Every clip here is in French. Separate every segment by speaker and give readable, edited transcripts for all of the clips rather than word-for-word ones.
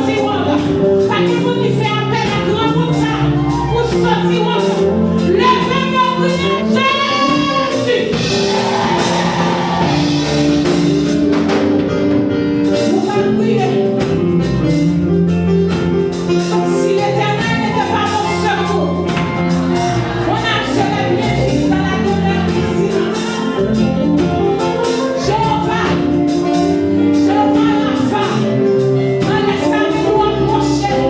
Speaker 1: Jehovah Rapha, en laisse ta main approcher.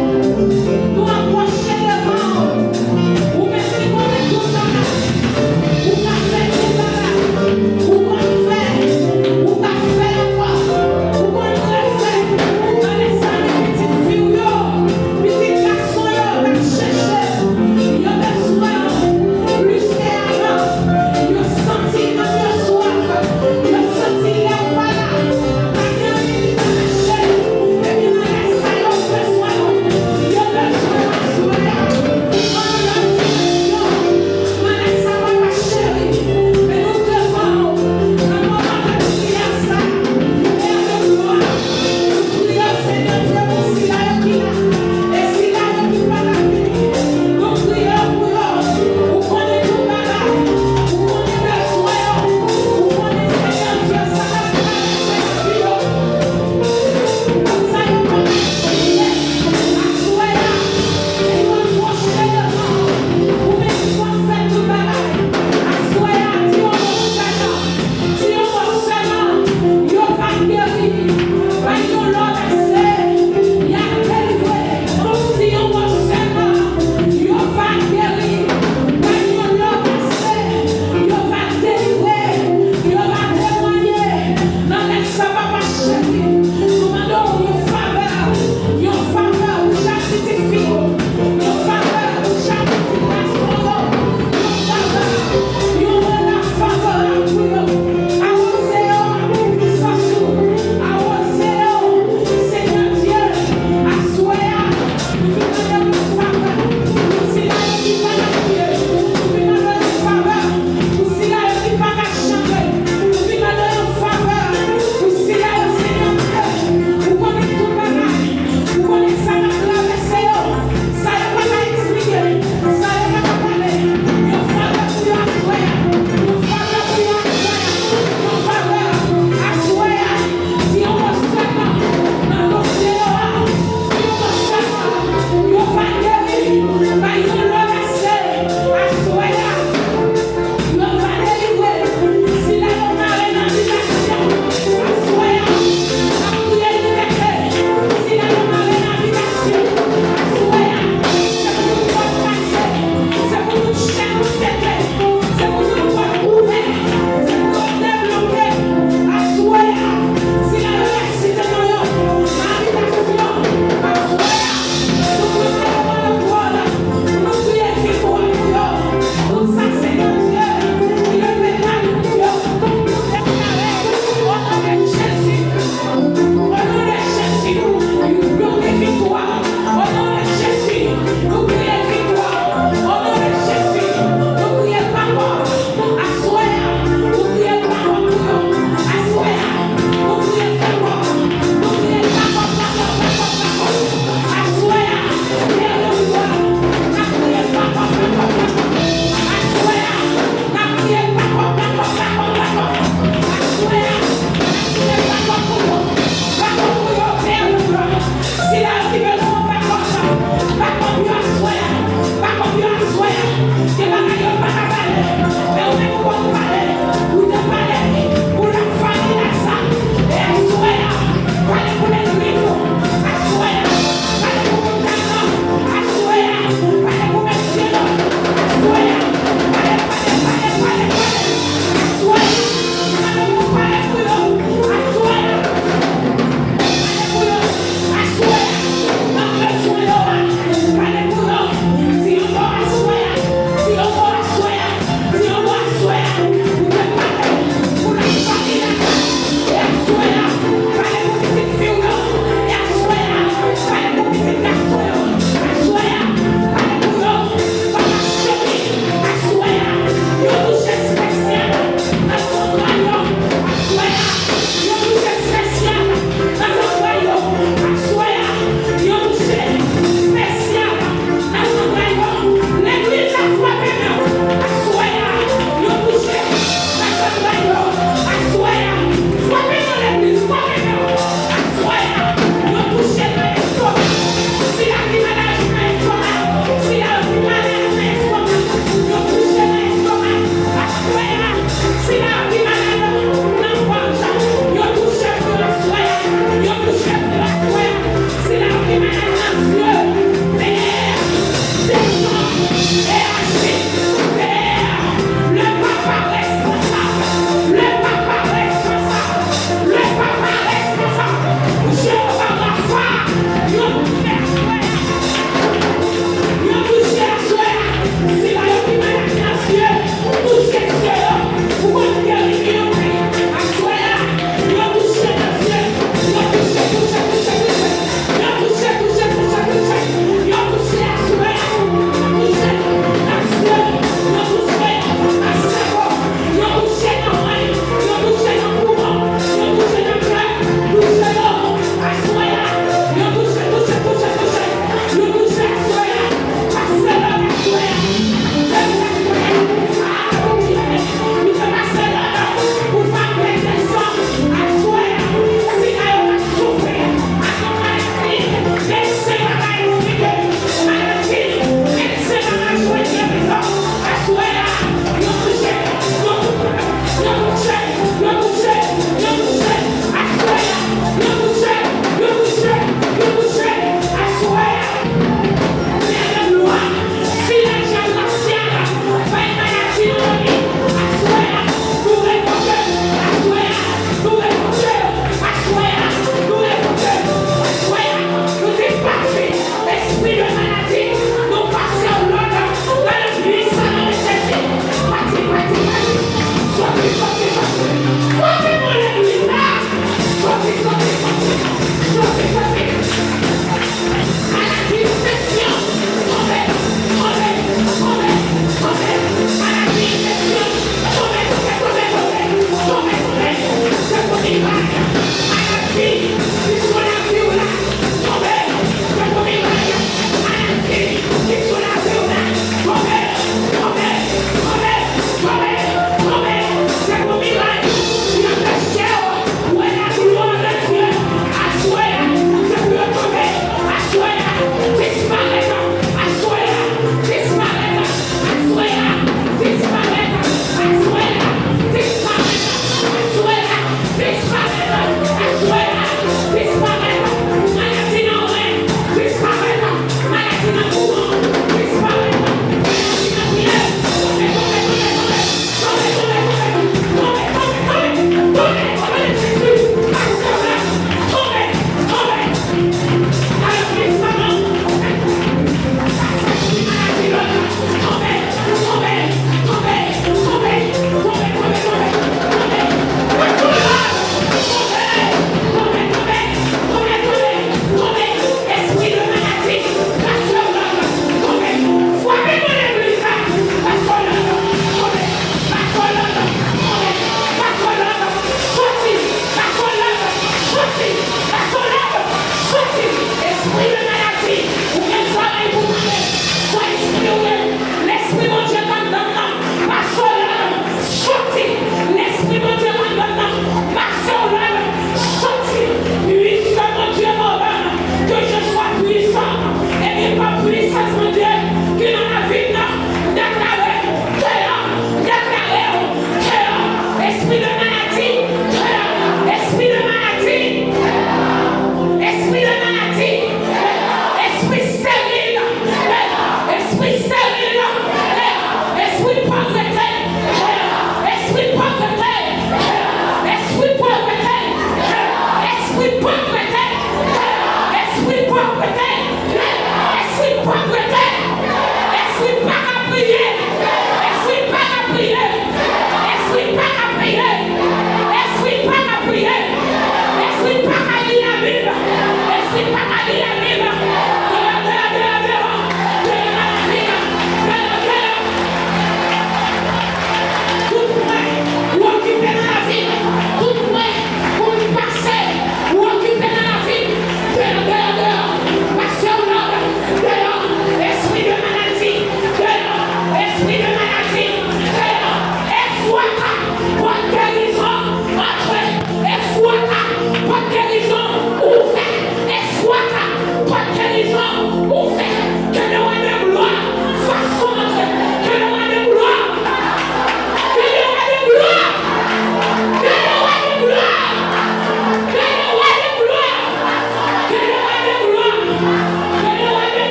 Speaker 1: Alléluia.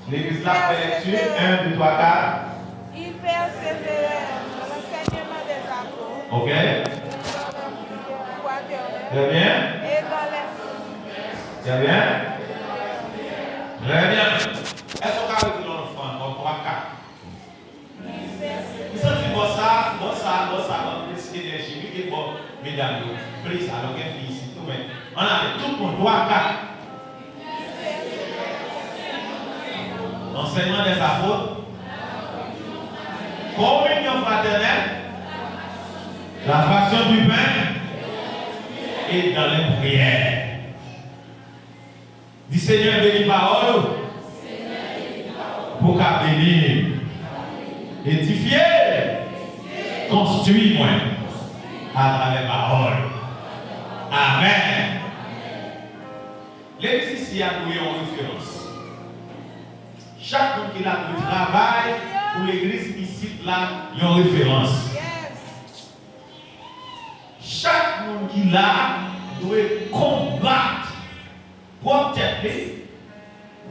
Speaker 1: L'église là fait lecture 1, 2, 3, 4.
Speaker 2: Il persévérait dans l'enseignement des apôtres.
Speaker 1: Ok.
Speaker 2: Très
Speaker 1: bien.
Speaker 2: Et dans les...
Speaker 1: Très bien. Très bien. Est-ce qu'on a vu l'enfant dans 3, 4? Vous savez, bon ça, on décide d'énergie, qui est bon, mesdames, please, alors qu'elle fait ici, tout, mais on a tout le monde, 3, 4. Enseignement des apôtres, communion fraternelle, la fraction du pain et dans les prières. Dis Seigneur, bénis parole pour qu'à bénir, édifier, construire moi à travers parole. Amen. L'église ici a trouvé en référence. Chaque monde qui a du travail pour l'église ici, là, il y a une référence. Chaque monde qui là doit combattre, protéger,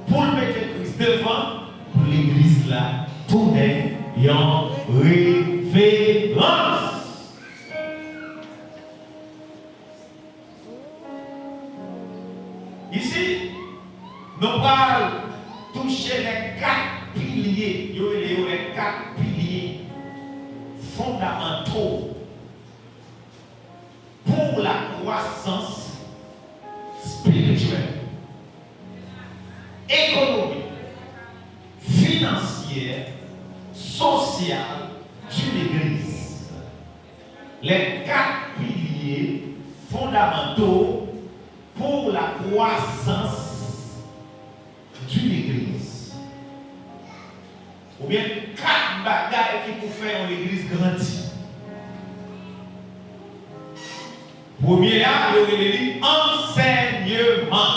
Speaker 1: pour mettre Christ devant, pour l'église là, tout est une référence. Ici, nous parlons toucher les 4 piliers, les 4 piliers fondamentaux pour la croissance spirituelle, économique, financière, sociale d'une église. Les 4 piliers fondamentaux pour la croissance d'une église. Ou bien 4 bagailles qui pour faire une église grandie. Premier, il y a enseignement.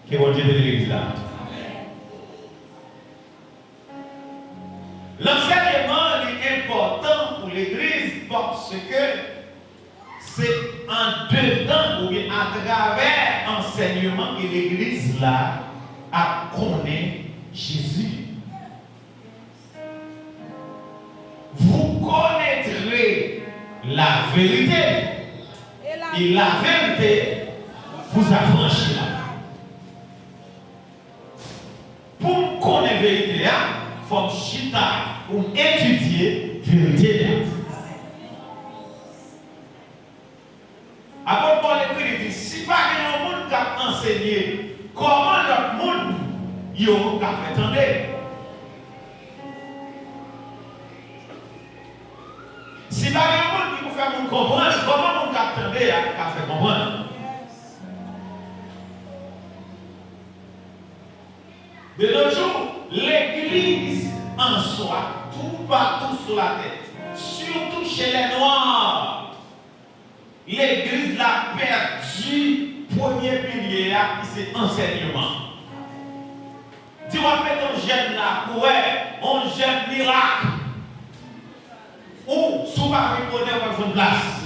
Speaker 1: Qui est bon Dieu de l'église là? L'enseignement est important pour l'église parce que c'est en dedans ou bien à travers l'enseignement que l'église là a connaît Jésus. Vous connaîtrez la vérité et la vérité vous affranchira. Pour connaître la vérité, il faut chita ou étudier la vérité. Après Paul écrit, il dit, si pas un monde qui a enseigné comment l'autre monde il a fait entendre. Si pas un monde qui vous fait comprendre comment on a fait comprendre. De nos jours, l'église en soi, tout partout sur la terre, surtout chez les Noirs, l'église l'a perdu premier pilier, c'est enseignement. Si on met un jeune là, ouais, un jeune miracle. Ou sous ma bonheur dans une place.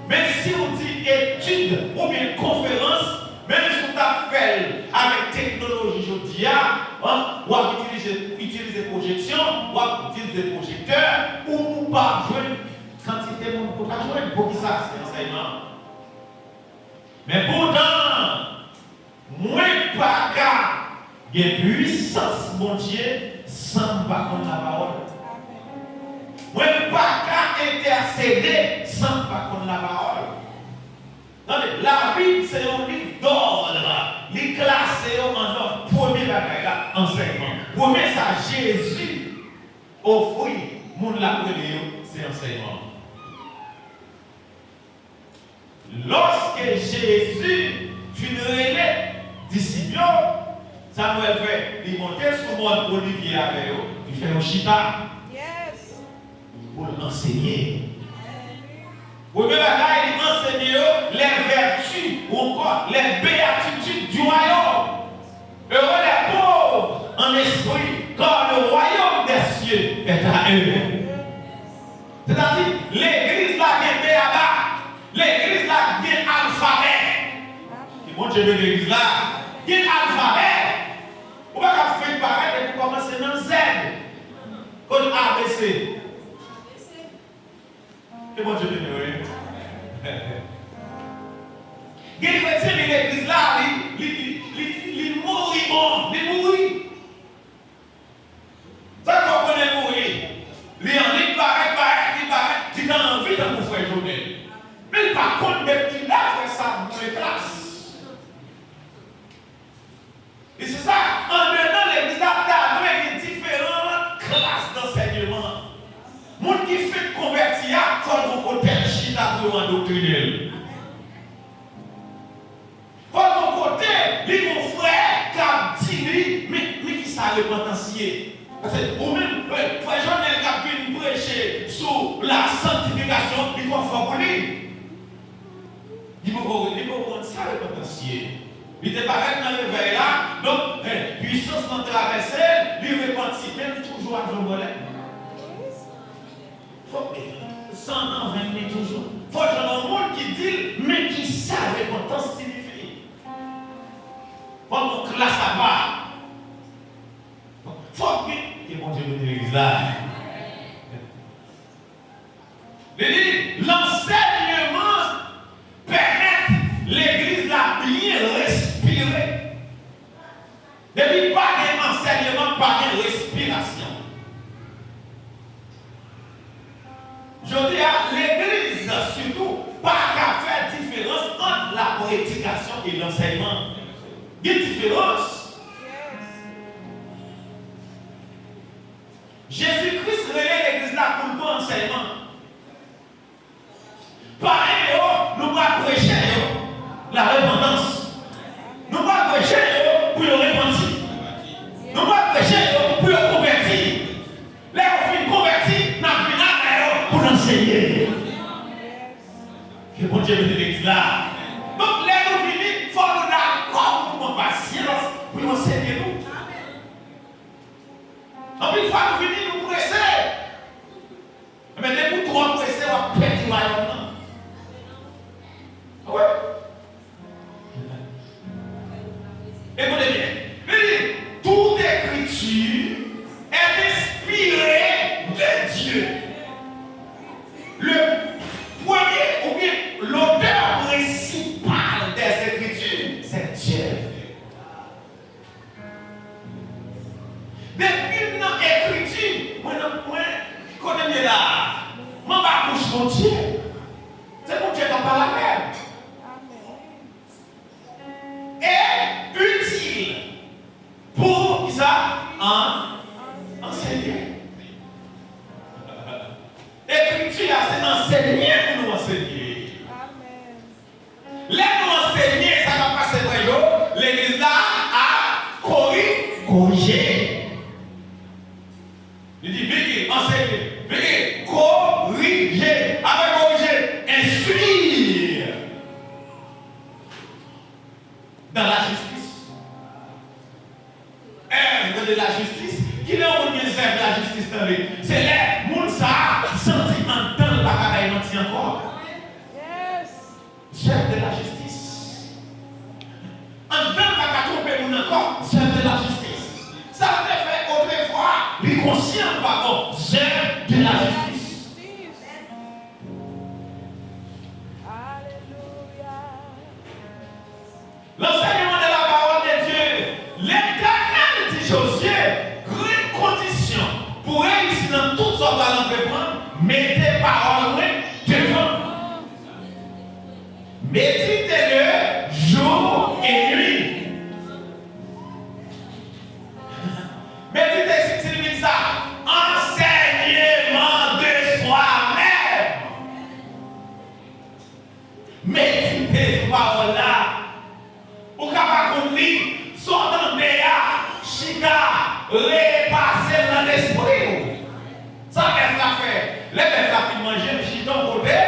Speaker 1: Mais si on dit étude ou bien conférence, même si on a fait avec technologie aujourd'hui, on va utiliser projection, on va utiliser projecteur, ou pas jouer quantité de monde pour jouer pour qui ça c'est enseignement. Mais pourtant, moins pas qu'à puissance mon Dieu sans pas qu'on la parole. Moi, pas qu'à intercéder sans pas qu'on la parole. Attendez, la Bible, c'est un livre d'ordre. Les classés en ordre. Premier bagage là, enseignement. Premier, ça, Jésus offre, moun la prélé, c'est enseignement. Lorsque Jésus fut relais, disciple, Samuel fait, il montait sur le mont Olivier avec eux, il fait un chita. Pour l'enseigner. Premier bagage, il enseigne les vertus ou encore les béatitudes du royaume. Heureux les pauvres en esprit, car le royaume des cieux est à eux. C'est-à-dire, l'église là vient béaba, l'église là vient alphabet. Et bon Dieu de l'église là, vient alphabet. On va faire pareil et pour commencer dans Z, comme ABC. Que bon Dieu bénisse. Il y a des chrétiens de l'église là, ils mourent, ils mourent. Ça, qu'on connaît mourir. Ils paraît, ils ont envie de vous faire journée. Mais par contre, depuis là, fait ça dans les classes. Et c'est ça, en dedans l'église là, il y a différentes classes d'enseignement. Moun qui fait convertir, il faut qu'on côté chita pour endoctriner. Faut qu'on côté, les mon frère qui a dit, mais qui ça le potentiel. Parce que vous-même, frère Jean-Nel qui a pu prêcher sur la sanctification, il faut faire pour lui. Il faut prendre ça le potentiel. Il était pareil dans le veille là, donc puissance dans traverser, il repentit même toujours à Jean-Bollet. Sans en venir toujours. Il faut que un monde qui dit, mais qui sait repentance signifie. Faut qu'on classe à part. Faut que. Et bon Dieu de l'église là. L'enseignement permet l'église là bien respirer. Depuis pas d'enseignement, pas de respiration. Je dis à l'église surtout, pas qu'à faire différence entre la prédication et l'enseignement. Il y a une différence. Jésus-Christ relève l'église là pour le bon enseignement. Pareil, nous allons prêcher la repentance. Nous allons prêcher pour le repentir. Nous allons prêcher pour le convertir. Les filles convertis, nous allons pour l'enseigner. Que bon Dieu bénisse l'église là. Donc, les nous venus, il faut nous d'accord pour nos patience, pour nous enseigner nous. Donc, il faut nous venir nous presser. Mais dès que nous presser, on va perdre le royaume. Oui. Écoutez bien. Toute écriture est inspirée de Dieu. Le premier ou bien l'auteur principal des écritures, c'est Dieu. Depuis notre écriture, moi, connais là, moi, ma bouche, mon Dieu. C'est mon Dieu qui parle à elle. Est utile pour ça enseigner. L'écriture, c'est enseigner pour nous enseigner. Les nous enseigner, ça va passer très jour. L'église là a corrigé. Il dit, venez enseigner, venez corriger. Avec corriger, instruire. Dans la justice. dans lui. C'est là, moun ça, senti en temps, le bagage menti encore.
Speaker 2: Yes.
Speaker 1: Chef de la justice. En temps, pas tromper moun encore, chef de la justice. Ça te fait autrefois, les conscients, pardon, chef de la justice. L'enseignement de la parole de Dieu, l'Éternel dit Josué, grande condition pour réussir dans toutes sortes d'entreprendre, mettez parole devant. Méditez-le jour et nuit. Méditez, signifie ça, enseignement de soi-même. Méditez cette parole-là. Ou capable de lire, sortant de là, chica, repasser dans l'esprit. Ça, qu'est-ce que ça fait? Les bêtes la fin manger, le chiton côté.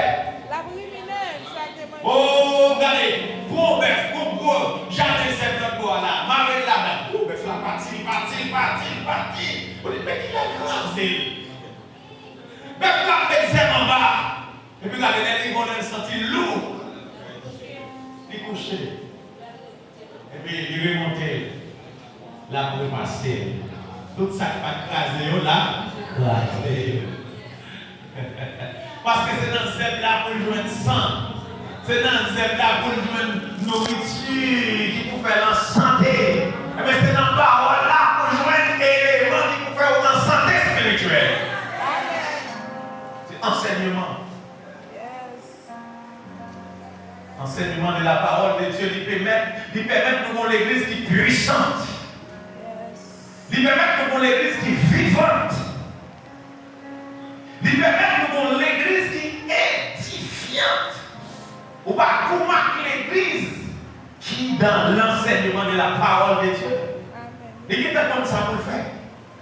Speaker 2: La criminelle, ça te mange.
Speaker 1: Oh, regardez, gros bœuf, gros, jamais cette bois là, marre là-bas. Gros bœuf là, parti. On dit, mais qui a grandi? Bœuf là, bêtes en bas. Et puis, regardez, les gens vont sentir lourd. Il couché. Et puis il remontait là pour passer. Tout ça qui va craser là, craser. Parce que c'est dans ce là pour jouer sang. C'est dans ce là pour jouer nourriture qui peut faire la santé. Et bien c'est dans la parole là pour jouer éléments qui peut faire la santé spirituelle. C'est enseignement. Enseignement de la parole de Dieu, il permet de nous l'église qui est puissante. Il permet de nous l'église qui est vivante. Il permet de nous l'église qui est édifiante. Ou pas comment l'église qui est dans l'enseignement de la parole de Dieu. Et qui est comme ça pour le faire.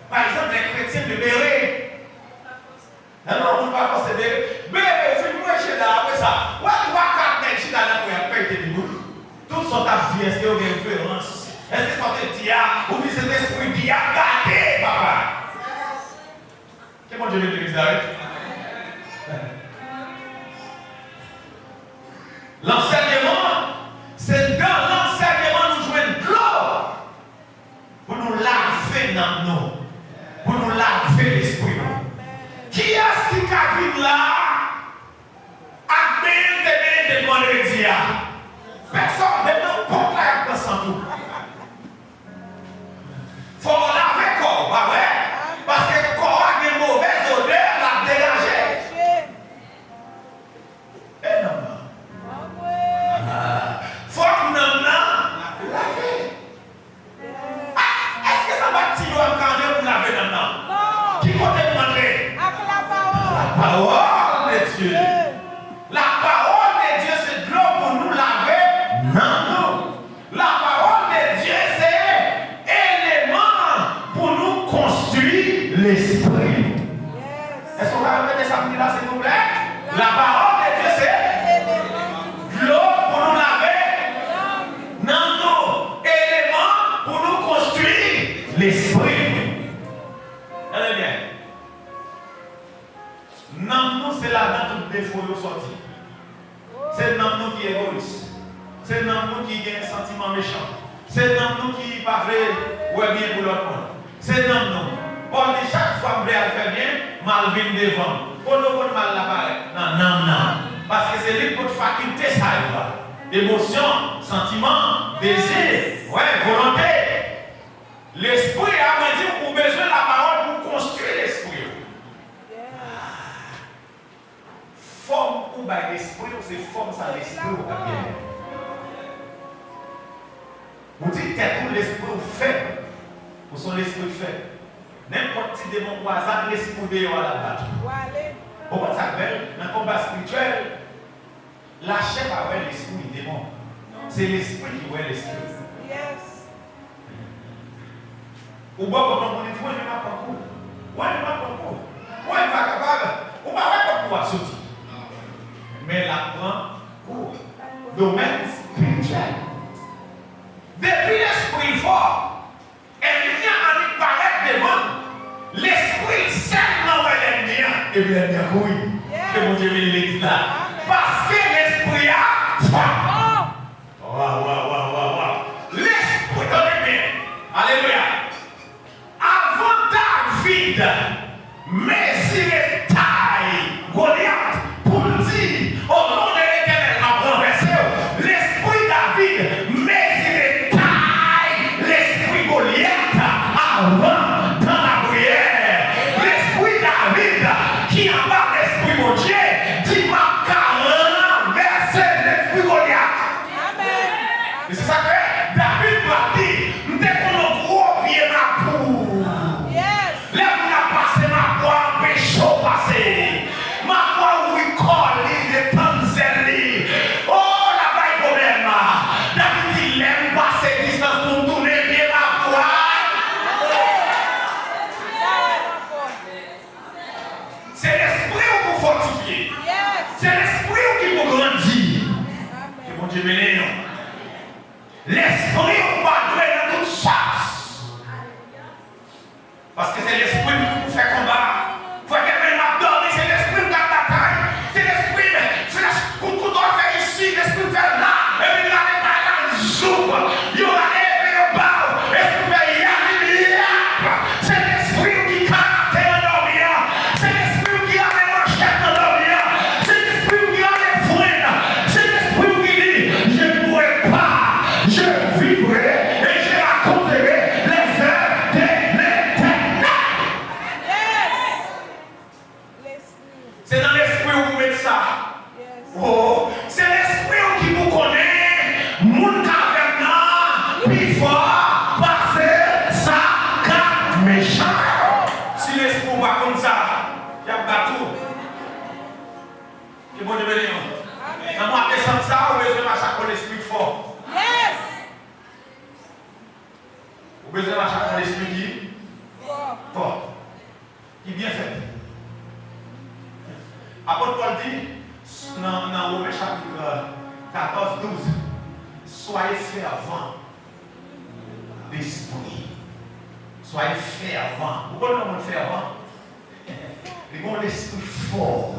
Speaker 1: Par exemple, les chrétiens de Béret. Non, on ne va pas se dire, mais fais-moi chez là, après ça. Ouais, tu vas quatre chez là, pour y faire tes bouts. Tout sont à dire, est-ce qu'il y a une influence? Est-ce que c'est un diable? Ou bien c'est l'esprit qui a gardé, papa? Quel bon Dieu de l'église là? L'enseignement, c'est dans l'enseignement nous jouons de l'eau. Pour nous laver dans nous. Pour nous laver l'esprit. Qui est-ce qui a là à bien de vendredi? Personne ne peut pas faire ça tout. Il faut laver le corps, bah ouais. Parce que le corps a une mauvaise odeur, la dégager. Et non, non. Il faut que nous laver. Est-ce que ça va tirer pour laver maintenant?
Speaker 2: Non.
Speaker 1: Qui compte demander?
Speaker 2: La
Speaker 1: parole de Dieu. La parole de Dieu, c'est de l'eau pour nous laver. Non. La parole de Dieu, c'est élément pour nous construire l'esprit. Est-ce qu'on va répéter ça pour là, s'il vous plaît? La parole de Dieu, c'est de l'eau pour nous laver. Non. Élément pour nous construire l'esprit. Allez bien. Non, c'est là dans tout défaut de sortie. C'est non nous qui est égoïste. C'est non nous qui a un sentiment méchant. C'est non nous qui pas vrai ou bien pour l'autre monde. C'est non nous. Bon, chaque fois que je faire bien, mal vient devant. Pour le mal là-bas. Non. Parce que c'est lui qui faculté ça. Émotion, sentiment, désir, volonté. L'esprit a dit qu'on a besoin de la parole pour construire l'esprit. Forme ou by l'esprit, c'est forme ça l'esprit ou pas bien. Vous dites que l'esprit fait, ou son l'esprit fait. N'importe qui démon voisin, l'esprit de là-bas. Pourquoi ça s'appelle dans le combat spirituel? La chair va voir l'esprit du démon. C'est l'esprit qui voit l'esprit. Ou bien, quand on dit, ouais, il ne va pas pour. Ouais, il ne va pas pour. Ouais, il va pas capable. Ou bien, il va pouvoir sortir. Mais la prend pour domaine spirituel. Depuis l'esprit fort, elle vient en y paraître devant. L'esprit sait et puis elle dit oui. Que mon Dieu bénisse l'église là. Parce que l'esprit a foi. Waouh. L'esprit, attendez bien. Alléluia. Avant David, mesurer taille, Goliath, pour dire au nom de l'Éternel, m'a renversé. L'esprit David, mesurer taille, l'esprit Goliath, avant dans la prière. L'esprit David, qui en bas l'esprit mon Dieu, dit m'a renversé l'esprit Goliath. Amen. Et c'est ça que David doit dire, dès qu'on a gros pied ma pour. Lève la passe ma voix, pécho passé. Ma voix oui colle, les tanzeli. Oh la vaille problème. David dit lève passer distance pour tourner bien ma voix. C'est l'esprit qui vous fortifier. C'est l'esprit qui vous grandir. Que mon Dieu bénisse. L'esprit qui va donner dans toute chasse. Parce que c'est l'esprit qui vous fait combat. Faut que quelqu'un m'a donné, c'est l'esprit qui a la taille. C'est l'esprit, c'est l'esprit qu'on doit faire ici, l'esprit qui fait là. Et puis là, les balles s'ouvrent. Il y aura un bas. L'esprit fait y'a. C'est l'esprit qui caractère dans l'orient. C'est l'esprit qui a les manchettes dans l'orient. C'est l'esprit qui a les freins. C'est l'esprit qui dit, je ne pourrai pas, je vivrai et je raconterai les heures de l'éternel. C'est dans l'esprit où vous mettez ça. Oh, c'est l'esprit qui vous connaît. Moun caverne, puis fort, passer, ça, quatre méchants. Si l'esprit va comme ça, il y a bateau. Que bon Dieu bénisse. Dans moi, descendre ça, vous besoin de marcher avec l'esprit fort. Vous besoin de marcher avec l'esprit qui fort. Qui bien fait. Apôtre Paul dit, dans Romains chapitre 14, 12, soyez fervents d'esprit. Soyez fervents. Vous connaissez comment fervent? Ils ont l'esprit fort,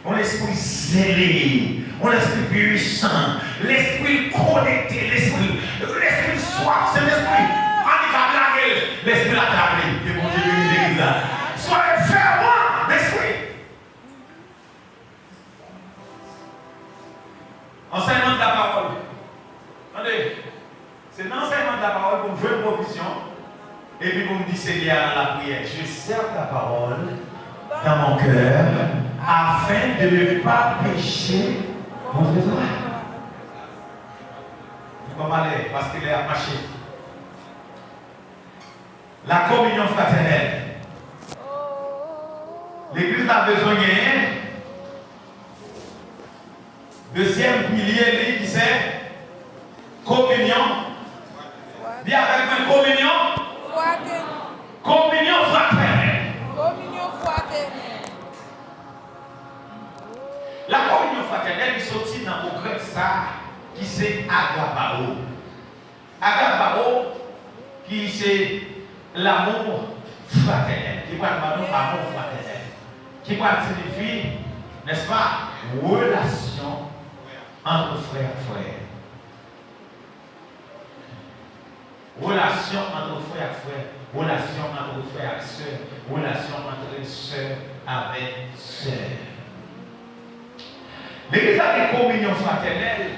Speaker 1: ont l'esprit zélé, ont l'esprit puissant, l'esprit connecté, l'esprit soif, c'est l'esprit handicapé, l'esprit attrapé. Que mon Dieu bénisse l'église là. Soyez fervents d'esprit. Enseignement de la parole. Attendez, c'est l'enseignement de la parole pour jouer une provision. Et puis vous me dites, c'est lié à la prière. Je sers ta parole dans mon cœur afin de ne pas pécher contre toi. Je vais m'aller parce qu'il est attaché. La communion fraternelle. L'église a besoin de deuxième pilier, qui c'est communion. Dis avec moi communion. Communion fraternelle. La communion fraternelle qui sortit dans le grec ça, qui c'est agapao. Agapao, qui c'est l'amour fraternel. Qui parle de l'amour fraternel. Qui parle signifie, n'est-ce pas, relation entre frères et frères. Relation entre frères et frères. Relation entre frères et sœurs. Relation entre sœurs avec sœurs. L'église a des communions fraternelles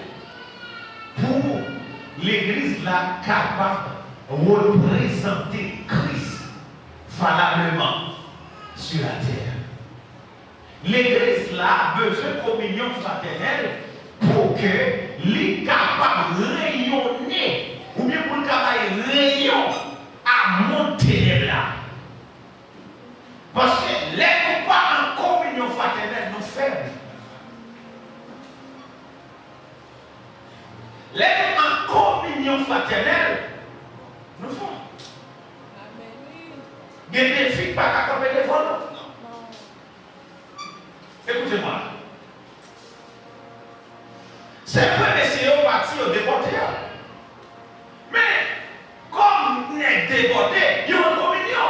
Speaker 1: pour l'église là capable de représenter Christ valablement sur la terre. L'église là a besoin de communion fraternelle pour que les capables de rayonner, ou bien pour le capable de rayon à monter là. Parce que les nous pas en communion fraternelle, nous faibles. Les nous en communion fraternelle, nous forts. Il y a des filles pas capables de défendre. Écoutez-moi. C'est vrai d'essayer au parti au déporté. Mais, comme on est déporté, il y a une communion.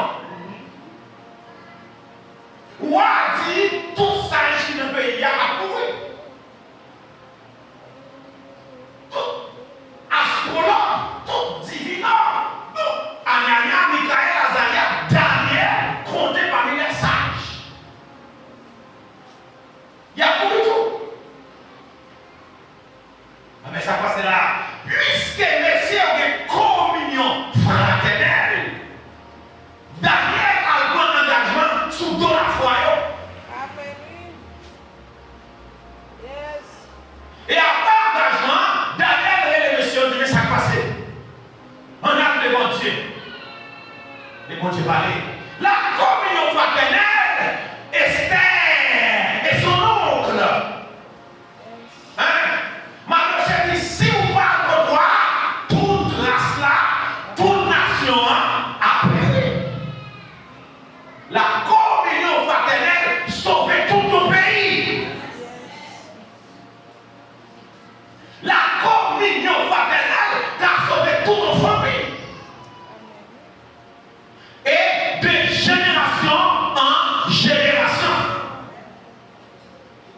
Speaker 1: Ou à dit, tout ça ici dans le pays a approuvé. Tout astrologue, tout divineur, tout Anania, Michael, Azaria, Daniel, compté parmi les sages. Il y a beaucoup de tout. Mais ça passe là. Puisque messieurs ont une communion fraternelle, Daniel a le bon engagement sous don la foi.
Speaker 2: Amen. Yes.
Speaker 1: Et après engagement, Daniel et les messieurs ont dit, mais ça passe. On a devant Dieu. Les bon Dieu parlait. La communion fraternelle, Esther et son oncle. Hein? Maintenant, je dis, si vous parlez de toi, toute race là, toute nation a péri. La communion fraternelle sauve tout nos pays. La communion fraternelle a sauvé toutes nos familles. Et de génération en génération.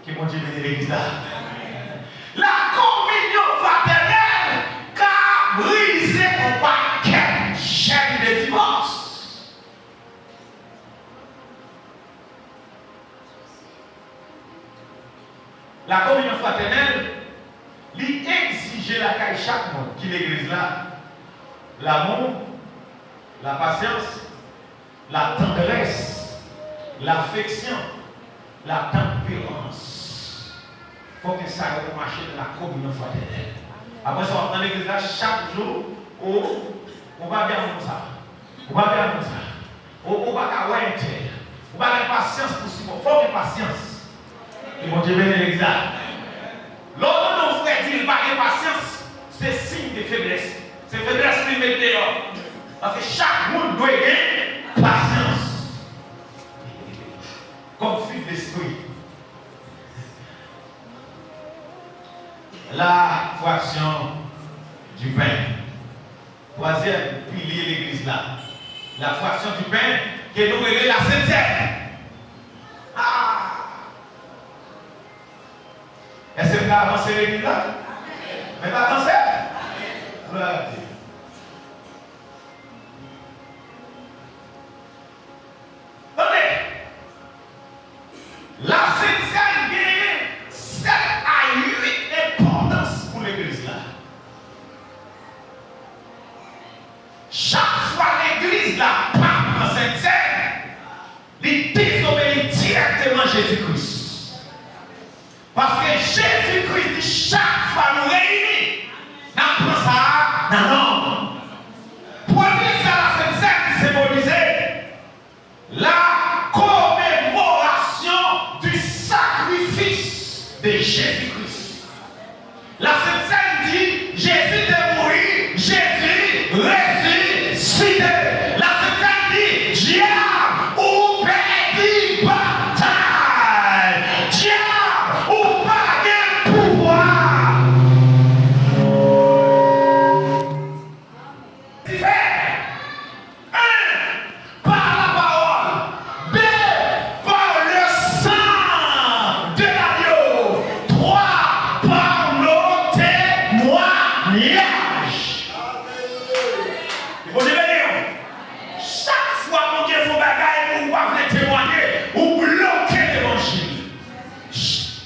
Speaker 1: Que mon Dieu bénisse l'église là. La communion fraternelle a brisé un paquet chaîne de divorce. La communion fraternelle, lui exigeait la caille chaque monde qui l'église là. L'amour, la patience, la tendresse, l'affection, la tempérance. Il faut que ça marche dans la communion fraternelle. Après ça, dans l'église là, chaque jour, on va bien faire ça. On va bien faire ça. On va avoir un tel. On va avoir patience pour ce qu'on faut. Il faut patience. Et mon Dieu bénisse l'église là. L'autre nos frères dit qu'il n'a pas de patience, c'est signe de faiblesse. C'est faiblesse qui met dehors. Parce que chaque monde doit gagner patience. Comme fils d'esprit. La fraction du pain. Troisième pilier de l'église là. La fraction du pain que nous relève la septième. Ah! Est-ce que vous avez avancé l'église là? Mais pas avancé? Gloire à Dieu. Attendez. La septième gagne 7 à 8 importance pour l'église là. Chaque fois l'église là part en septième, il désobéit directement à Jésus-Christ. Parce que Jésus-Christ dit chaque fois nous réunis, nous prenons ça dans l'homme. Premier ça, la septième symbolisait la commémoration du sacrifice de Jésus-Christ. La septième dit Jésus est mort, Jésus ressuscité. La septième dit diable ou perdu bataille. Diable ou pas de pouvoir.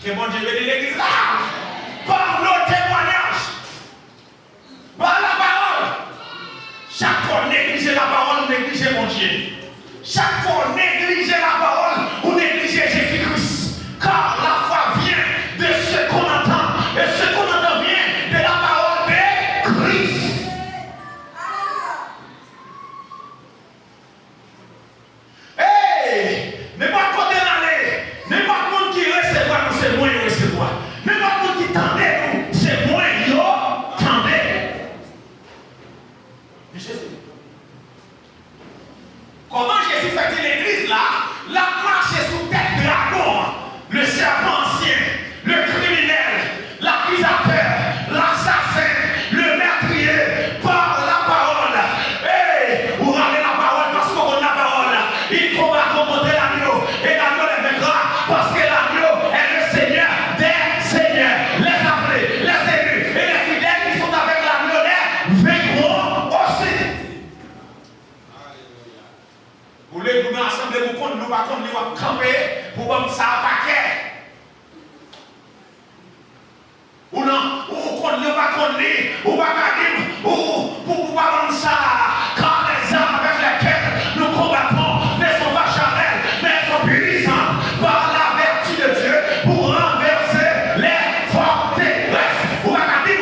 Speaker 1: Que mon Dieu bénisse l'église là. Par nos témoignages. Par la parole. Chaque fois négliger la parole, ou négliger mon Dieu. Chaque fois négliger la parole, ou négliger Jésus-Christ. Car la foi vient de ce qu'on entend. Et ce qu'on entend vient de la parole de Christ. Hey! Ne pas côté d'aller. Ne pas monde qui recevra nous, c'est moins recevoir. Ne pas monde qui tendait nous, c'est moins yo tendait. Jésus. Comment Jésus fait l'église là? nous compte, nous pas compte, nous va camper pour bon ça paquet. Ou non, ou compte, nous pas compte, ou pas garder, ou pour pas bon ça. Car les armes avec lesquelles nous combattons ne sont pas charnelles, mais elles sont puissantes par la vertu de Dieu pour renverser les forces terrestres. Ou pas garder,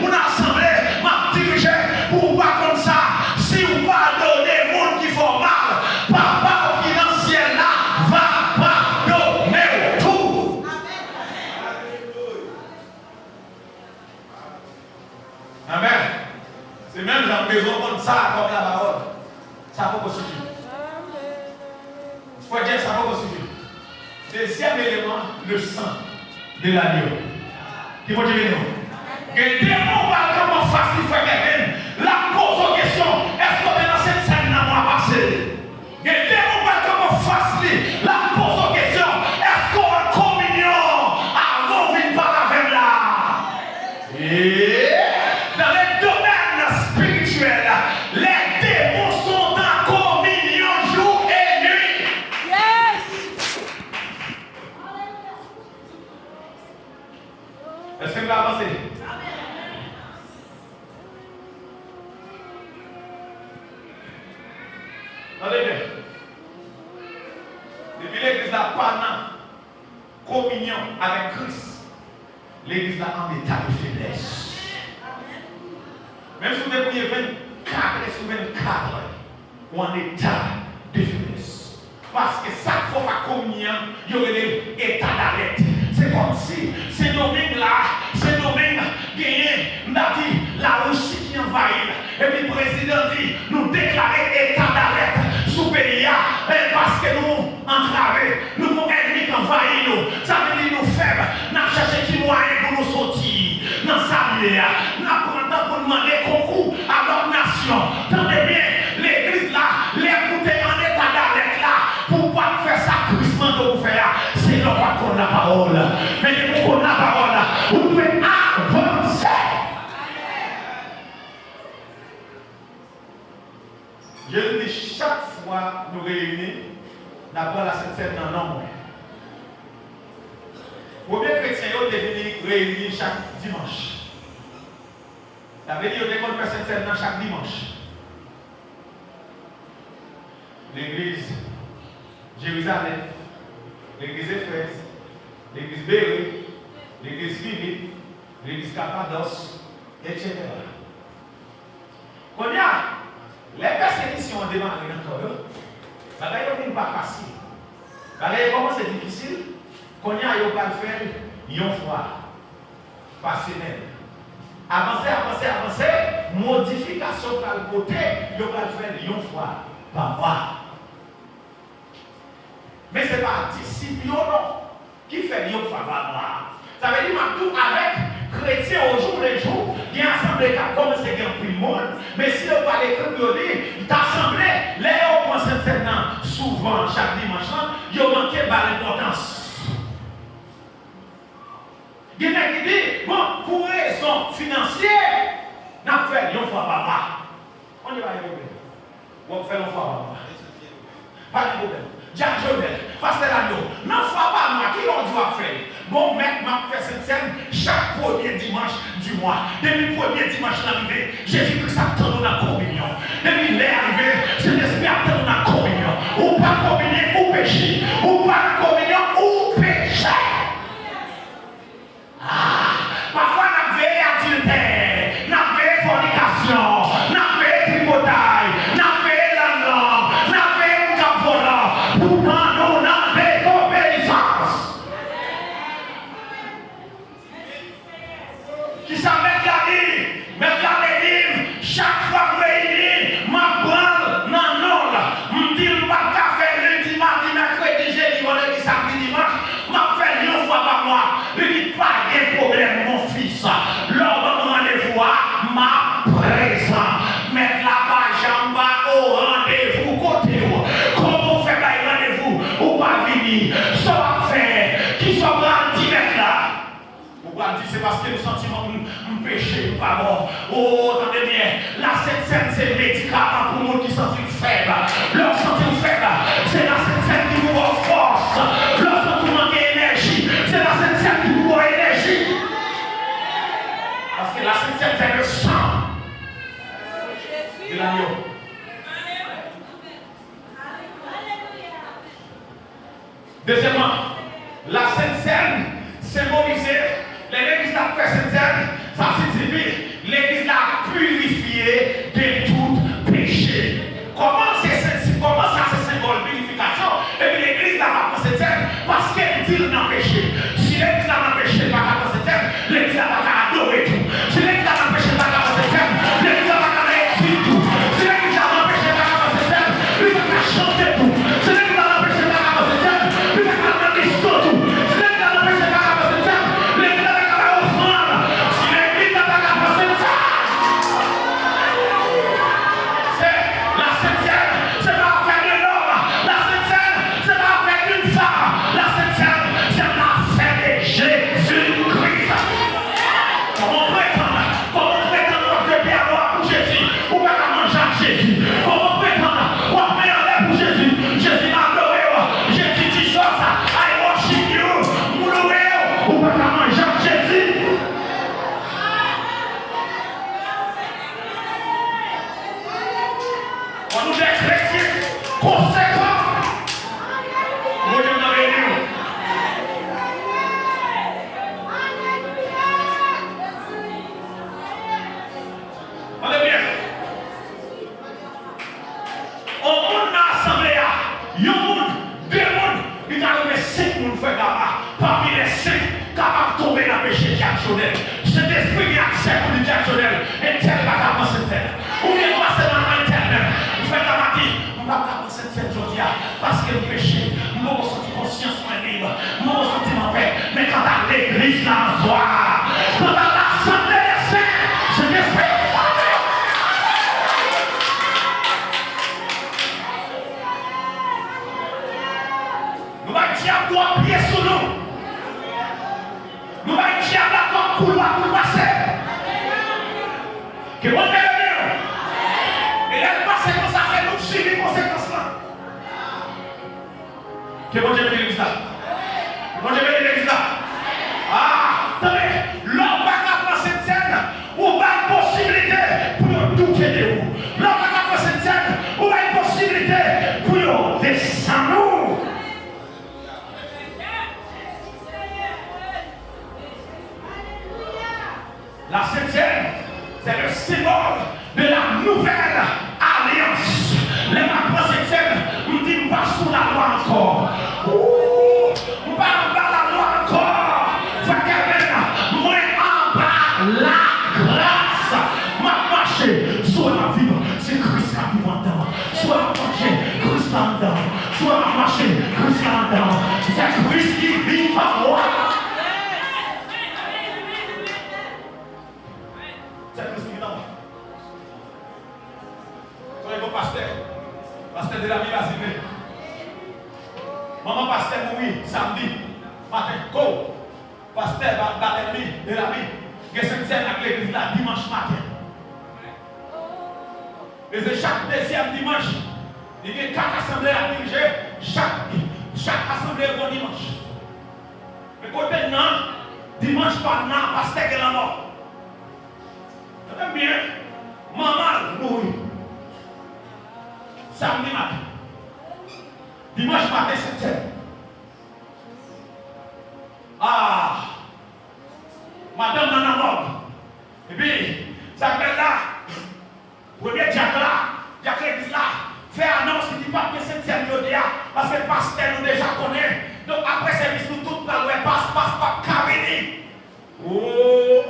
Speaker 1: ou assemblée, m'a dirigé pour pas comme ça. Si vous pardonnez les gens qui font mal, papa qui dans le ciel là va pardonner tout. Amen. C'est même dans besoin comme ça, comme la parole. Ça peut pas suffire. Il faut dire que ça peut pas suffire. Deuxième élément, le sang de l'agneau. Qui faut dire non? Et des mots par comment facile faire quelqu'un. La pose aux questions, est-ce qu'on est dans cette scène là moi passé? Et des mots par comment facile, la pose aux questions, est-ce qu'on a communion avant de venir par la veine là? Et dans les domaines spirituels, les démons sont en communion jour et nuit.
Speaker 2: Yes.
Speaker 1: Est-ce que vous avancez? Attendez bien. Depuis l'église n'a pas communion avec Christ, l'église là en état de faiblesse. Même si vous êtes 24 sur 24, ou en état de faiblesse. Parce que chaque fois que communion, il y aurait l'état d'alerte. C'est comme si ces domaines-là, ces domaines gagnés, on a dit la Russie qui envahit. Et puis le président dit, nous déclarer état d'alerte sous pays parce que nous entravés, nous avons ennemis qui envahissent nous. Ça veut dire nous faibles, nous cherchons qui moyen pour nous sortir dans sa vie. Nous prenons pour demander concours à notre nation. Tendez bien, l'église là, l'écouter en état d'alerte là, pour pas faire sacrifice de vous faire. C'est là qu'on a la parole. Mais pour qu'on a la parole, vous devez avancer. Je dis chaque fois nous réunissons, d'abord la Sainte-Seine dans nombre. Premier chrétien est devenu réuni chaque dimanche. Ça veut dire qu'on fait Sainte-Seine chaque dimanche. L'église Jérusalem, l'église Éphèse, l'église Béré, l'église Philippe, l'église Cappadoce, etc. Quand il y a les persécutions ont démarré encore, les n'est pas facile. Comment c'est difficile? Quand il y a pas le faire, ils ont foi. Passionnel. Avancer, modification par le côté, ils ont pas le faire, ils ont foi. Pas moi. Mais ce n'est pas disciple, non, qui fait l'yon foi, pas moi. Ça veut dire que tout avec chrétien au jour le jour, il y a assemblée qui a commencé à gagner le monde, mais si on parle de il t'a assemblé, les gens pensent maintenant, souvent, chaque dimanche, ils ont manqué de l'importance. Il y a qui dit, bon, pour raison financière, on a fait l'yon foi, pas moi. On y va y aller. On fait l'yon foi, pas moi. Pas de problème. Jacques Joël, Pasteur Agneau, n'en fera pas moi, qui l'on doit faire? Bon, mec, m'a fait cette scène chaque premier dimanche du mois. Depuis le premier dimanche d'arrivée, Jésus-Christ attend dans la communion. Depuis l'est arrivé, c'est l'esprit attend dans la communion. Ou pas communier, ou pécher. Ou pas communion, ou pécher. Parfois, on a veillé adultère, on a veillé fornication, on a veillé tripotaille, on a veillé l'anglais, on a veillé capola. Pourtant, nous n'avons pas d'obéissance. Qui s'en met la livre, chaque fois que je réunis, ma branle, non, je dis que pas faire lundi, mardi, mercredi, jeudi, vendredi, samedi, dimanche, je fais une fois par mois. Je dis pas de problème, mon fils. Lors de mon rendez-vous, ma présence. Mettre la page en bas au rendez-vous côté. Comment on fait un rendez-vous ou pas venir? Ça va faire. Qui sont dans 10 mètres là? Ou pas dire c'est parce que le sentiment me péché, pas bon. Oh, attendez bien. La Sainte-Seine, c'est le médicament pour les gens qui sont faibles. Leur sentir faible, c'est la Sainte-Seine. Deuxièmement, la Sainte Seine symbolisait l'église a fait Sainte Seine, ça signifie l'église a purifié de tout péché. Comment ça c'est symbole de purification? Et puis l'église a fait Sainte Seine parce qu'elle dit dans le péché. Si l'église a péché, pas dans Sainte Seine, l'église a pas adoré tout. Si l'église a péché, pas dans Sainte Seine, l'église a pas écrit tout. Si l'église a péché, pas dans Sainte Seine, lui va chanter tout. Si l'église a péché, pas dans Sainte Seine, lui va faire l'histoire tout. Si l'église a péché, pas dans Sainte Seine, l'église a pas offrande. Si l'église a pas Sainte Seine, c'est la Sainte Seine, c'est pas faire de l'homme. La Sainte Seine, c'est pas faire d'une femme. La Sainte Seine, c'est la fête de Jésus-Christ. Comment prétendre que Dieu a gloire pour Jésus ou pas qu'à manger à Jésus? Comment prétendre ou à mettre en l'air pour Jésus? Jésus m'a adoré, Jésus dit ça, I worship you, mouloué, ou pas qu'à manger à Jésus? On nous est chrétiens conséquents. Vous voyez dans les livres. Allez bien. On monte dans l'assemblée, il y a un monde, deux mondes, il y a arrivé 5 personnes fait là-bas. Parmi les 5 capables de tomber dans le péché directionnel. Cet esprit qui accepte le directionnel, et tel va commencer à faire. Ou bien passer dans l'internet. Vous faites la magie, on va commencer à faire aujourd'hui parce que le péché, nous avons senti conscience libre, nous avons senti en paix. Mais quand à l'église, là, en soir, quand à l'assemblée des saints, c'est l'esprit. Nous allons dire à toi, pied sous nous. Nous allons dire à toi, couloir pour passer. Que vous avez et elle passe comme ça, fait nous suivre les conséquences là. Que bon Dieu bénisse là. Bon Dieu bénisse là. Ah, attendez, l'homme va pas cette scène, ou pas une possibilité pour douter de vous. L'homme va pas cette scène, ou pas une possibilité pour descendre. La septième, c'est le symbole de la nouvelle alliance. Les mamans septième, nous disent pas sous la loi encore. Ouh, pas en bas la loi encore. Fait qu'elle moi en bas la grâce. Ma marché, soit ma vie, c'est Christ qui vit en dedans. Soit ma marché, Christ en dedans. Soit ma marché, Christ en dedans. C'est Christ qui vit en moi. C'est Christ qui vit en moi. Soyez bon pasteur de la vie Basile. Maman pasteur mourir samedi matin, go. Pasteur Balémi de la vie. Il y a cette scène avec l'église là dimanche matin. Et c'est chaque deuxième dimanche, il y a 4 assemblées à diriger. Chaque assemblée est bon dimanche. Mais côté non, dimanche par non, pasteur qui est la mort. J'aime bien, maman mourir. Samedi matin. Dimanche matin, c'est ah, madame dans la mort. Et puis, ça fait là, premier Jacques l'église là, fait annonce qui dit pas que c'est le parce que le pasteur nous déjà connaît. Donc après service, nous tous là, passe pas carrément. Oh,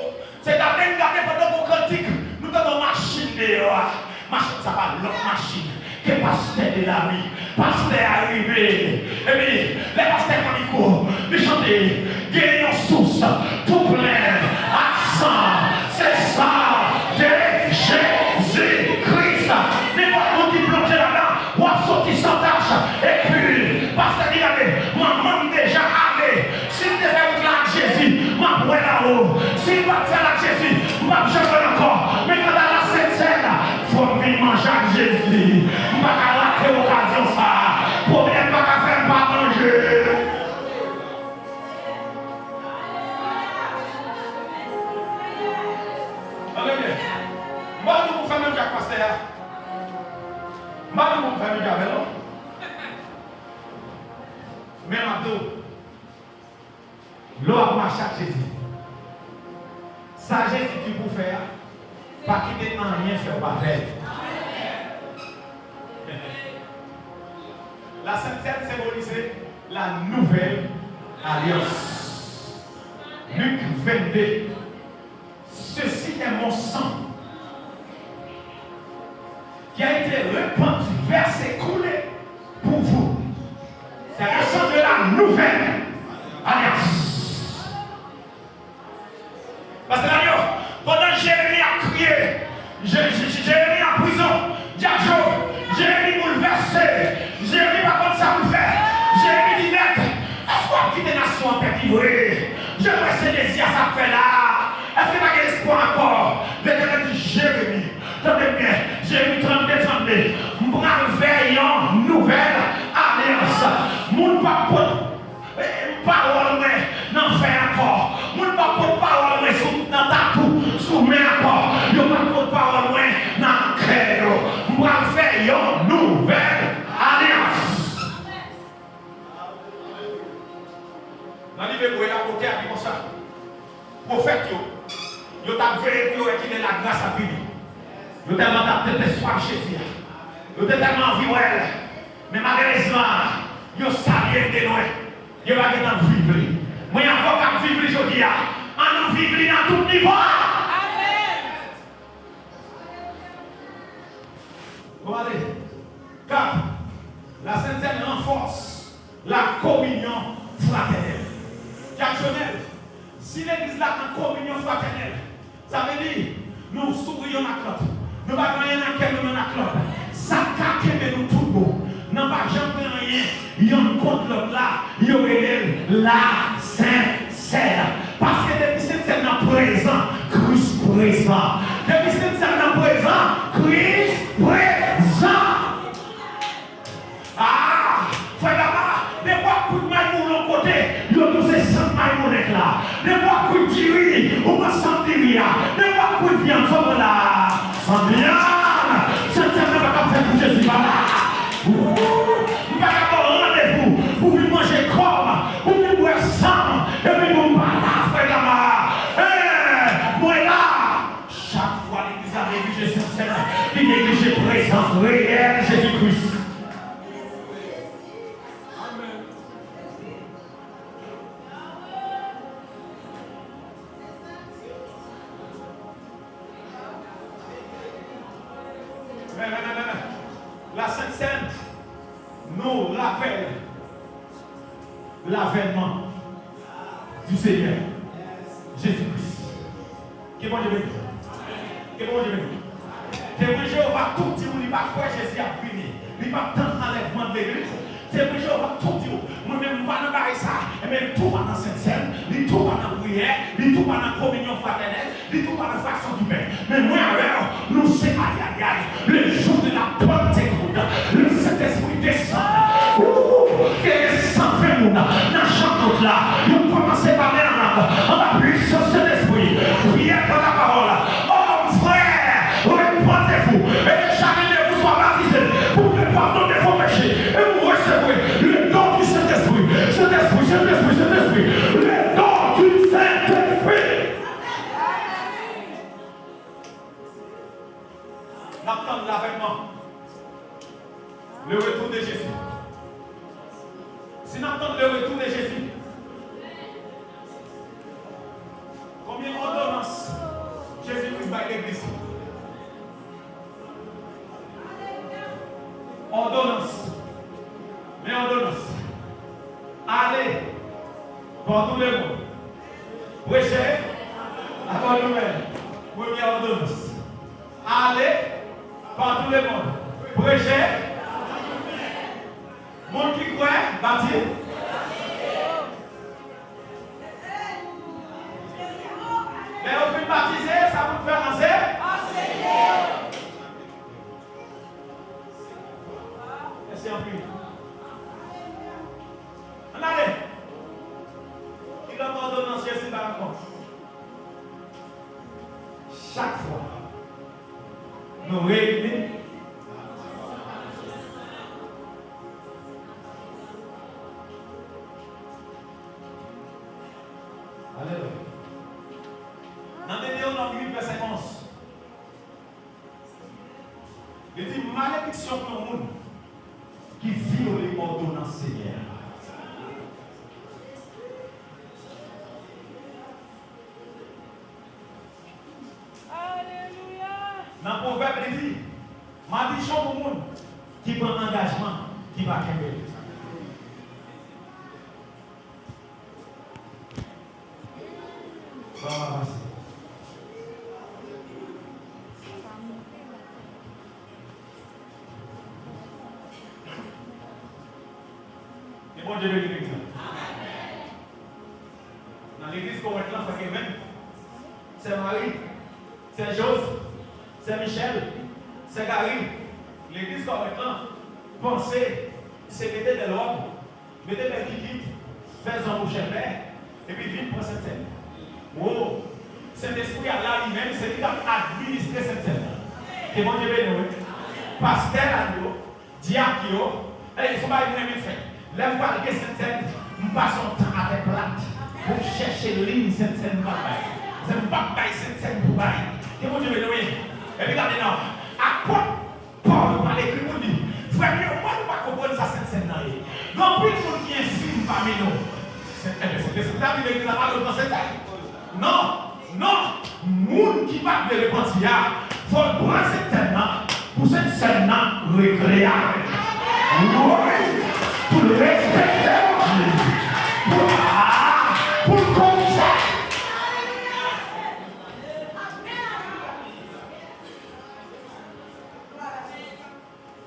Speaker 1: c'est la même garder pendant vos cantiques. Nous avons une machine dehors. Machine, ça va, l'autre machine. Que pasteur de la vie, pasteur arrivé. Et puis, les pasteurs Manico, ils chantent, gagnons source, tout plein, accent, c'est ça, de Jésus-Christ. N'importe qui plonge là-dedans, ou à sortir sans tâche. Et puis, pasteur dit, maman déjà allé. Si tu fais la Jésus, ma boue là-haut. Si tu vas faire la Jésus, ma je encore. Mais quand la Sainte Seine, il faut venir manger avec Jésus. Je ne vais pas rater l'occasion ça. Problème pas qu'à faire pas manger. Même à tout. L'eau a marché à Jésus. Ça, Jésus, tu peux faire. Pas quitter en rien faire pareil. La Sainte Seine symbolisait la nouvelle alliance. Luc 22. Ceci est mon sang qui a été répandu, versé, coulé pour vous. C'est le sang de la nouvelle alliance. Parce que là, pendant Jérémie a crié, Jérémie en prison, Diajo, Jérémie bouleversé, Jérémie pas comme ça vous fait. Jérémie dit, est-ce qu'on quitte les nations en paix? Oui, je me sais des yeux à ça fait là. Est-ce qu'il y a espoir encore? L'Éternel dit, Jérémie, tenez bien, Jérémie 32, m'bral veillant, nouvelle alliance. Moun pas parole, n'en fait encore. Moun pas parole, dans ta toux, sous mes accords. Yon pas parole, dans le cœur. M'bral veillant, nouvelle alliance. Dans l'hiver, vous à côté, comme ça. Prophète, yo t'a veillé pour qu'il ait la grâce à venir. Yo t'a demandé de soir chez Jésus. Yo t'a tellement envie, mais malheureusement, yo salé de loin. Yo va être en vivre. Moi, encore qu'à vivre aujourd'hui, en nous vivre dans tout niveau. Amen. Bon, allez. Car la Sainte Seine renforce la communion fraternelle. Jacksonel. Si l'église là en communion fraternelle, ça veut dire nous sourions à l'autre. Nous ne pouvons rien à l'autre. Ça cache nous tout beau. Nous ne pouvons jamais rien. Yon contre l'autre là, yon est la sincère. Parce que depuis cette scène dans présent, Christ présent. Depuis cette scène dans présent, Christ présent. Ah, frère là-bas, des fois coup de maille mon côté, yon tous ces 100 mailles là. Des fois coup de tiri, ou pas sans tiri là. Des fois coup de viande, ça là. Sans viande, cette scène n'a pas fait pour Jésus là. Vous pas avoir rendez-vous, vous venez manger comme, vous venez boire sang, et puis vous parlez, frère là-bas. Moi là, chaque fois l'église a négligé cette scène, il néglige présence réelle de Jésus-Christ. La Sainte Seine nous rappelle l'avènement du Seigneur Jésus-Christ. Que bon Dieu bénisse. Que bon Dieu bénisse. C'est pour Jéhovah tout dit, il va quoi Jésus a fini. Il va tant enlèvement de l'église. C'est pour Jéhovah tout dit. Moi-même, je ne vais pas ça. Et bien, tout va dans cette scène. Il tout va dans la prière. Il tout va dans la communion fraternelle. Il tout va dans la façon du pain. Mais moi, alors, nous c'est aïe aïe aïe. Le jour de la Pentecôte, le Saint-Esprit descend. Quel est sans fin, mon âme. Dans chaque autre là, nous commençons par les en la puissance de l'Esprit. Prière par la parole. Oh, frère, répondez-vous. Et chacun de vous soit baptisé pour le pardon de vos péchés. Et vous recevrez le don du Saint-Esprit. Saint-Esprit. Le don du Saint-Esprit. N'attendons l'avènement. Le retour de Jésus. Si nous attendons le retour de Jésus, combien d'ordonnances Jésus-Christ va à l'église? Ordonnance. Mais ordonnance. Allez dans tout le monde. Prêchez la bonne nouvelle. Première ordonnance. Allez par tout le monde. Prêchez. Monde qui croit, bâtir. Mais au fait baptiser, ça vous fait lancer. C'est un plus. On allez. Il a ordonné Jésus par la compte. Chaque fois, nous réunissons. Alléluia. Dans Deutéronome 8, verset 11, il dit malédiction pour le monde qui viole les ordonnances Seigneur.
Speaker 2: Alléluia.
Speaker 1: Dans le proverbe, il dit malédiction pour le monde qui prend engagement, qui va tomber. Ça va passer. Et bon Dieu bénit l'église. Dans l'église correcte, c'est Kevin, c'est Marie, c'est Jose, c'est Michel, c'est Gary. L'église correcte, pensez, c'est mettez de l'ordre, mettez des kikis, faites un boucher père, et puis vite pour cette scène. Oh, Saint-Esprit à là lui-même, c'est lui qui a administré cette scène. Et bon Dieu bénit. Pasteur à nous, diacre, ils sont pas les mêmes faits. Lève pas le cette scène, nous passons temps avec plate pour chercher ligne cette scène pour bailler. C'est pas bailler cette scène pour bailler. Et bon Dieu bénit. Et puis regardez non, à quoi Paul va l'écrire pour lui. Frère, moi je ne pas comprendre ça cette scène là. Donc plus de monde qui est film parmi nous. C'est la Bible qui n'a pas dans cette scène. Non, non, monde qui va de repentir, il faut prendre cette scène-là, pour cette scène-là, récréable. Oui, pour le respecter, pour le connaître.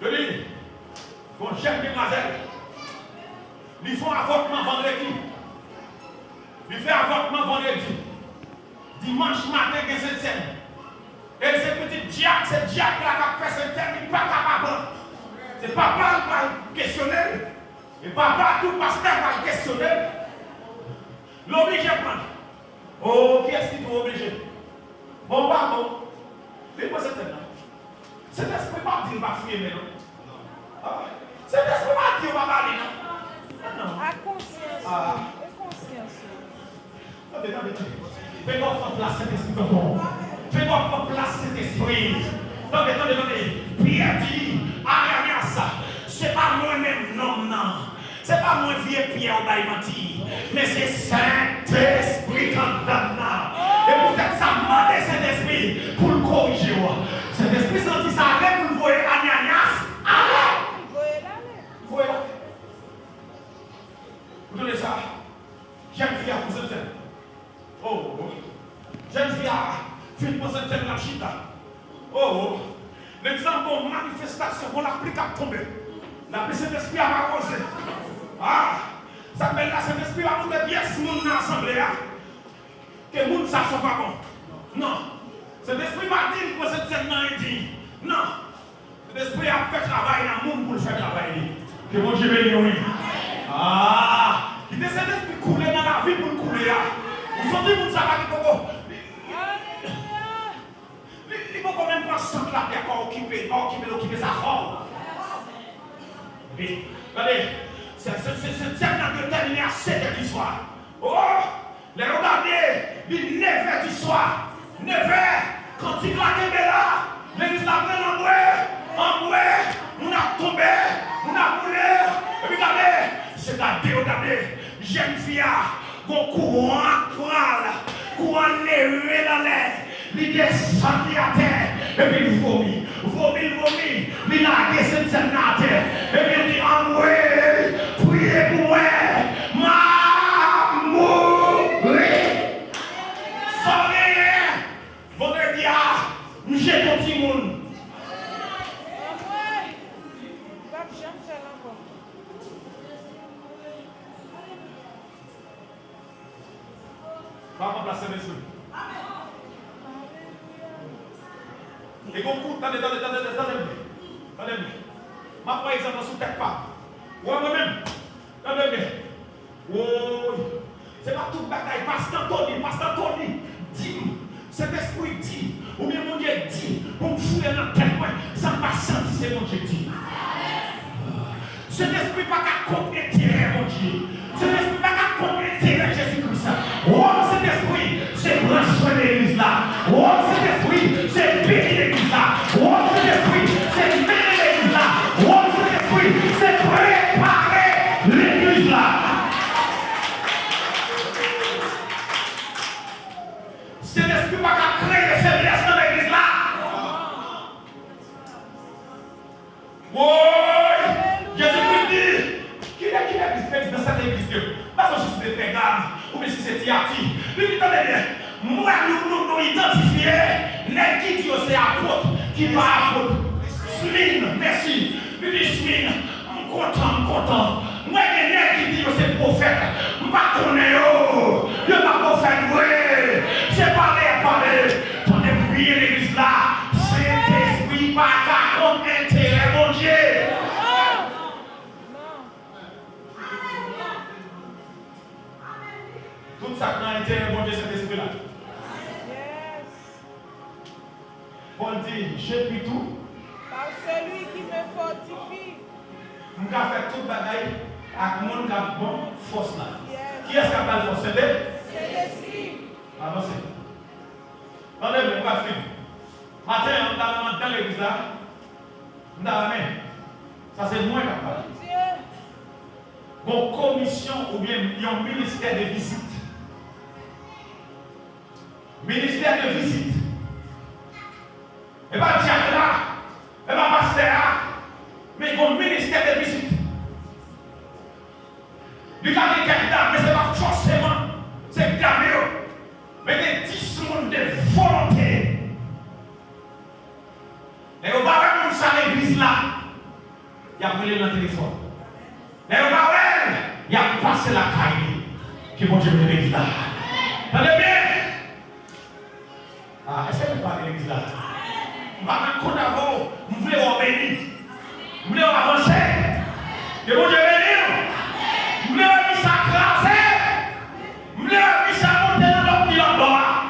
Speaker 1: Je dis, bon, j'aime demoiselle, ils font avortement vendredi. Ils font avortement vendredi. Dimanche matin, il y a cette scène. Et ce petit diable, c'est diable là qui a fait cette scène, il n'est pas capable. C'est papa qui va le questionner. Et papa, tout pasteur va le questionner. L'obligé à prendre. Oh, qui est-ce qui doit obliger? Bon, pardon. C'est quoi cette scène là? Cet esprit pas dire qu'il va fuir, mais non. Cet esprit pas dire qu'il va parler, non. Non.
Speaker 2: À conscience. À conscience.
Speaker 1: Fais-moi prendre place cet esprit dans ton. Fais-moi prendre place cet esprit. Attendez. Pierre dit, Ananias, c'est pas moi-même, non. C'est pas moi vieux Pierre au menti. Mais c'est Saint-Esprit qui donne. Et peut-être ça demande Saint-Esprit pour le corriger. Saint-Esprit sentit ça avec pour le voir Ananias. Allez! Voyez là. Vous donnez ça. J'aime faire pour cette scène. Oh, j'aime faire pour cette scène la chita. Oh, l'exemple de manifestation, on l'applique à tomber. La puissance d'esprit a arrosé. Ça fait là, cet esprit va monter bien ce monde dans l'assemblée. Que le monde ça soit pas bon. Non. Cet esprit m'a dit que cette scène n'a dit. Non. Cet esprit a fait travail dans le monde pour le faire travailler. Que mon Dieu bénisse. Qui décide d'esprit couler dans la vie pour le couler. Vous sentez que vous savez que il faut quand même pas sentir la terre pour occuper sa forme. Regardez, cette scène a déterminé à 7h du soir. Oh, les regardez, il 9h du soir. 9h, quand il claque là, l'église l'a pris en bouée, on a tombé, on a boulé. Et regardez, c'est à dire, regardez, jeune fille, mon courant levé dans l'air, il descend à terre, et puis il vomit, il a cette scène à terre, et puis il dit, en moi, priez pour moi, ma mourir. Sans rien, vendredi, j'ai ton petit monde. Va remplacer l'esprit. Et beaucoup, attendez. Ma par exemple, sous tête pas. Ou moi-même. Attendez. Oh, c'est pas toute bataille. Pasteur Tony, dit, cet esprit dit, ou bien mon Dieu dit, pour me fouiller dans la tête, ça ne va pas sentir, c'est mon Dieu dit. Cet esprit pas qu'à contre intérêt, mon Dieu. Cet esprit pas qu'à contre intérêt, Jésus-Christ. Oh, cet
Speaker 3: initiative. Lui, attendez bien. Moi, nous identifions les qui disent c'est apôtre, qui pas apôtre. Swing, merci. Lui dit swing. Content. Moi, il y a qui disent c'est prophète. Je ne connais pas. Je ne pas prophète, oui. C'est parler. Attendez, prier l'église là. Saint-Esprit, pas contre intérêt, mon Dieu. Tout ça qui a intérêt, mon Dieu, cet esprit là. Paul dit, j'ai pris tout.
Speaker 2: Par celui qui me fortifie.
Speaker 3: Je vais faire tout le bagaille avec mon qui a bon force là.
Speaker 2: Yes.
Speaker 3: Qui est-ce qui a la force?
Speaker 2: C'est l'esprit.
Speaker 3: Avancez. Attendez, on va finir. Matin, on est dans l'église là. On est dans la main. Ça, c'est moi qui parle.
Speaker 2: Mon Dieu.
Speaker 3: Bon, commission ou bien un ministère de visite. Ministère de visite. Et pas diacre là. Et pas pasteur là. Mais bon, ministère de visite. Du cas de quelques dames, mais ce n'est pas forcément. C'est dame. Mais des 10 secondes de volonté. Et on va voir comme ça l'église là. Il a brûlé dans le téléphone. Et on va voir, il a passé la caille. Qui vont dire l'église là. Attendez bien. Ah, est-ce que vous parlez de l'église là? On va mettre compte d'avant. Vous voulez en bénir. Vous voulez en avancer. Et vous voulez bénir. Vous voulez en ça craser. Vous voulez en ça monter dans l'homme qui en bas.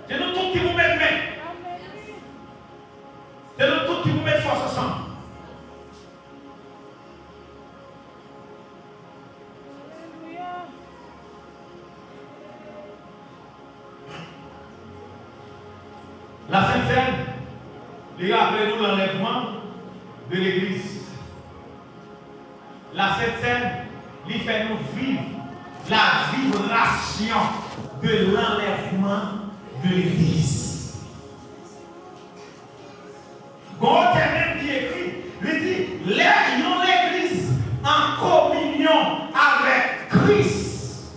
Speaker 3: C'est nous tous qui vous mettons main. C'est nous tous qui vous mettons force ensemble. La Sainte Seine, il rappelle-nous l'enlèvement de l'Église. La Sainte Seine, il fait nous vivre la vibration de l'enlèvement de l'Église. Quand même qui écrit, il dit, l'Église en communion avec Christ,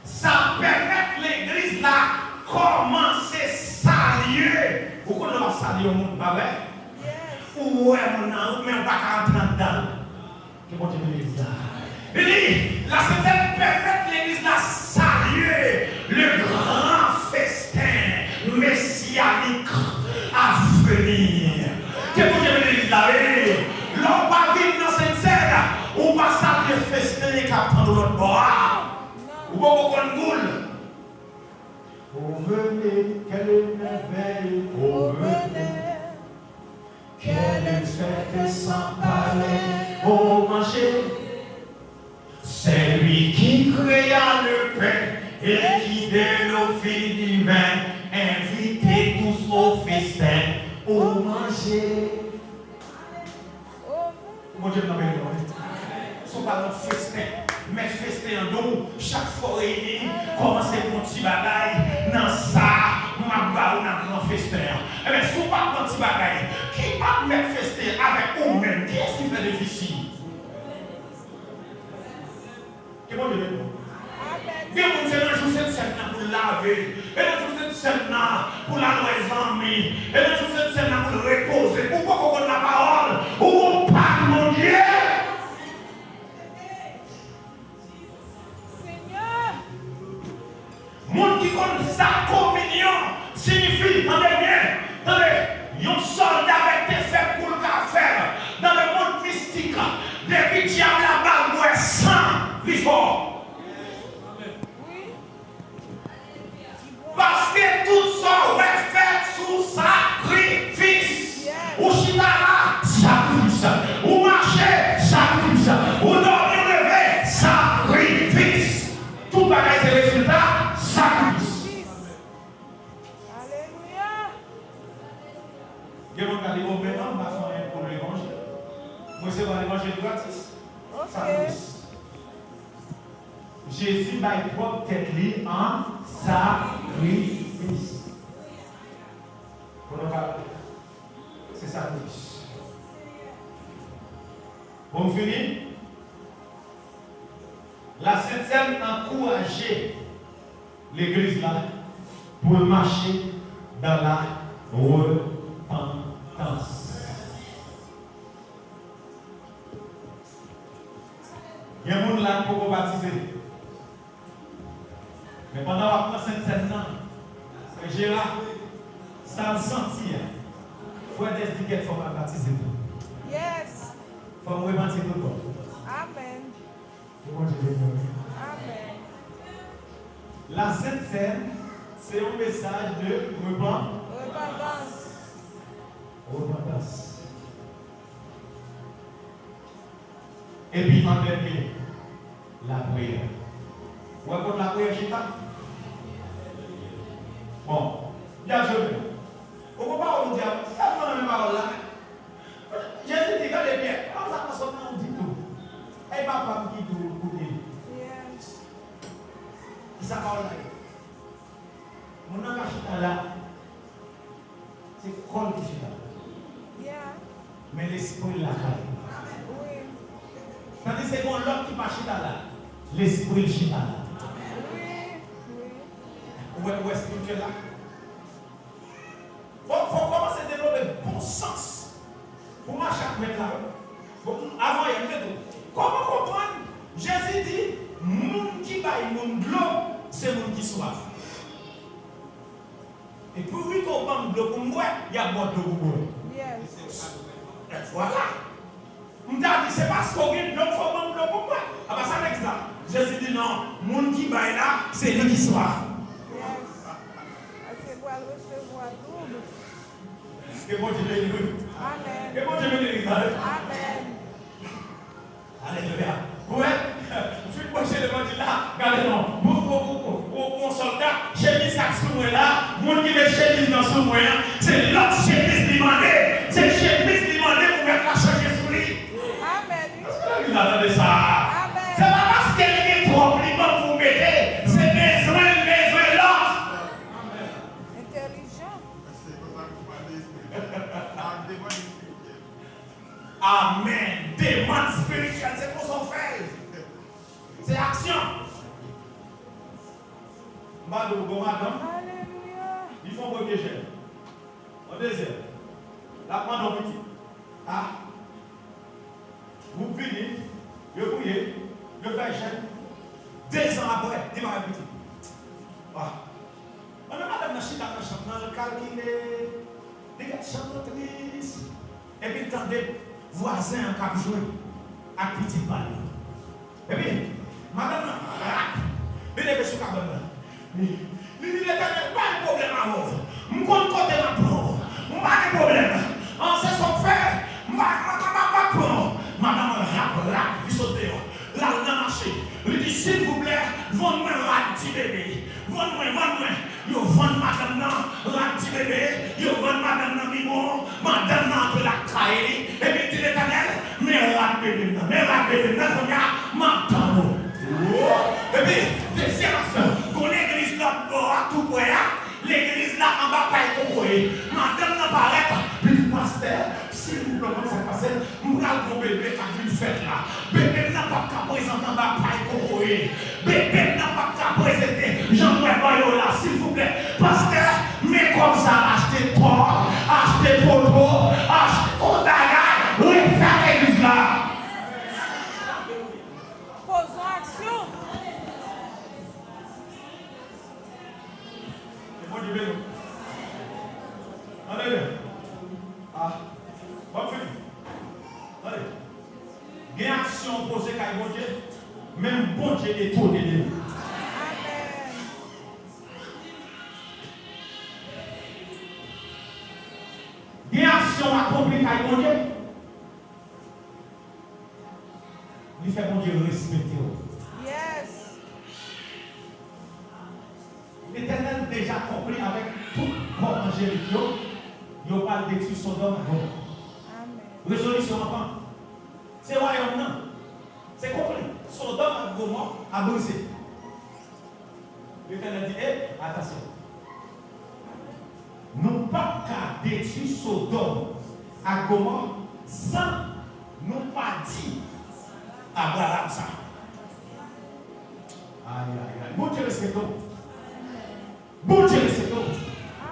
Speaker 3: ça permet l'Église là commencer saluer. Pourquoi on va saluer au monde, pas vrai? Ou est mon nom, mais on va pas rentrer dedans. Que bon Dieu me dise là. Il dit, la Sainte Seine permet l'Église là saluer le grand festin messianique à venir. Que bon Dieu me dise là. L'on va vivre dans cette scène, on va saluer le festin et captant de l'autre bord. Ou bon qu'on goule. Oh venez, quelle merveille, oh venez, quelle fête sans pareil, oh mangez, c'est lui qui créa le pain et qui de nos filles divines, invitez tous au festin, oh mangez. Mon Dieu, nous avons ce n'est pas un festin, mais festin en nous, chaque fois réunis, commencez mon petit bagaille, dans ça, ma barre, dans grand festin. Eh bien, si vous pas un petit bagaille, qui va mettre festin avec vous-même, qui est-ce qui fait difficile? Qui va dire nous? Bien, vous avez un jour cette scène pour laver, et un jour cette scène pour la noix amis, et un jour cette scène pour reposer. Pourquoi qu'on a la parole? Où on parle, mon Dieu? Monde qui connaît sa communion signifie, attendez bien, un soldat avec tes faits pour le faire dans le monde mystique. Depuis diable la balle, moi, sang, vivant. Parce que tout ça est fait sous sacrifice. Ou chita là, sacrifice. Ou marcher, sacrifice. Ou dormir lever, sacrifice. Tout bagaille c'est le résultat. Sacrifice.
Speaker 2: Alléluia.
Speaker 3: Je vais regarder au maintenant, ma famille pour l'évangile. Moi, c'est pour l'évangile gratis. Sacrifice. Jésus va être propre tête en sacrifice. C'est sacrifice. Bon, fini.
Speaker 1: La Sainte Seine encourageait l'église là pour marcher dans la repentance. Il y a un monde là pour baptiser. Mais pendant la Sainte Seine, c'est Gérard, ça me sentit. Il faut des étiquettes pour baptiser tout.
Speaker 2: Yes.
Speaker 1: Il faut me repentir tout le monde.
Speaker 2: Amen. Amen.
Speaker 1: La Sainte Seine, c'est un message de
Speaker 2: Repentance.
Speaker 1: repentance. Et puis en dernier, la prière. Vous voyez pour la prière, Chita? Bon, bien joué. Au moment où on dit, ça prend la même parole là. Jésus dit, regardez bien, comment ça passe on dit tout. Et papa me dit tout pour dire.
Speaker 2: Yes.
Speaker 1: Qui ça parle là? Mon nom Chita là, c'est quoi qui Chita?
Speaker 2: Yeah.
Speaker 1: Mais l'esprit là,
Speaker 2: Oui.
Speaker 1: tandis que c'est bon l'homme qui marche là, l'esprit Chita là.
Speaker 2: Oui. Oui.
Speaker 1: Où est spirituel là? Faut commencer à développer bon sens pour marcher avec là. Avant, il y a tout. Comment comprendre? Jésus dit, moun qui baille moun de l'eau, c'est moun qui soif. Et pour lui qu'on prend de l'eau pour moi, il y a bon de l'eau pour moi.
Speaker 2: Yes.
Speaker 1: Et voilà. On t'a dit, c'est parce qu'on gagne de l'eau, il faut prendre de l'eau pour moi. Ah bah ça n'existe pas. Jésus dit non, moun qui baille là, c'est lui qui soif.
Speaker 2: Yes. C'est pour recevoir double.
Speaker 1: Que bon Dieu bénisse.
Speaker 2: Amen.
Speaker 1: Que bon Dieu bénisse.
Speaker 2: Amen.
Speaker 1: Alléluia. Ouais. Je suis proche de mon Dieu là. Regardez-moi. Mon soldat, chemise sous moi là. Mon qui met chemise dans sous moi. C'est l'autre chemise demandé. C'est chemise demandé pour mettre la changer sous lui.
Speaker 2: Amen.
Speaker 1: Vous entendez ça?
Speaker 2: Amen.
Speaker 1: C'est pas parce qu'elle est trop libre vous mettez. C'est besoin l'autre.
Speaker 2: Intelligent.
Speaker 1: Amen. Demande spirituelle, c'est pour son fait. C'est action. Madame,
Speaker 2: Alléluia.
Speaker 1: il faut un premier jet. En deuxième, la prendre en petit. Ah. Vous finissez, vous bouillez, vous faites jet. 2 ans après, démarrez petit. Ah. On a madame la chita dans le champ, dans le calculé. Les gars chantent triste. Et puis, attendez, voisin en cap joué. À petit balle. Et puis, madame, il est sur cabane. Il dit, l'éternel, pas de problème à vous. Je ne compte pas de prendre. Je n'ai pas de problème. On sait son frère. Je ne vais pas prendre. Madame, rap, il saute dehors. Là, on a marché. Il dit, s'il vous plaît, vendez-moi un petit bébé. Vendez-moi. Yo vend madame nan, la petit bébé. Yo vend madame nan mimon. Madame nan de la caille. Et puis, dit l'éternel, mais la bébé nan, qu'on y a, maintenant. Et puis, deuxième action, qu'on l'église là, à tout point, l'église là, en bas, pas y madame nan paraît, puis pasteur, s'il vous plaît, comment ça passe, m'bral mon bébé qui a une fête là. Bébé n'a pas qu'à présenter en bas, pas y bébé n'a pas qu'à présenter, Jean-Noël Bayo là, s'il vous plaît, pasteur, mais comme ça, achetez porc, achetez poteau, achetez tout bagage, refaire l'église là.
Speaker 2: Posons action.
Speaker 1: C'est bon du vélo. Allez. Ah. Bon fini. Allez. Il y a une action posée par bon Dieu. Même bon Dieu est tout de nous.
Speaker 2: Amen.
Speaker 1: Il y a une action accomplie par bon Dieu. Il fait bon Dieu respecter.
Speaker 2: Yes.
Speaker 1: L'Éternel déjà compris avec tout corps angélique. Il n'y a pas de détruire Sodome.
Speaker 2: Amen.
Speaker 1: Résolution enfant. C'est royaume non. C'est compris. Sodome et Gomorrhe a brisé. L'Éternel dit, attention. Nous pas qu'à détruire Sodome et Gomorrhe sans nous pas dire Abraham ça.
Speaker 3: Aïe, aïe, aïe. Bon Dieu respectons. Bon Dieu respectons.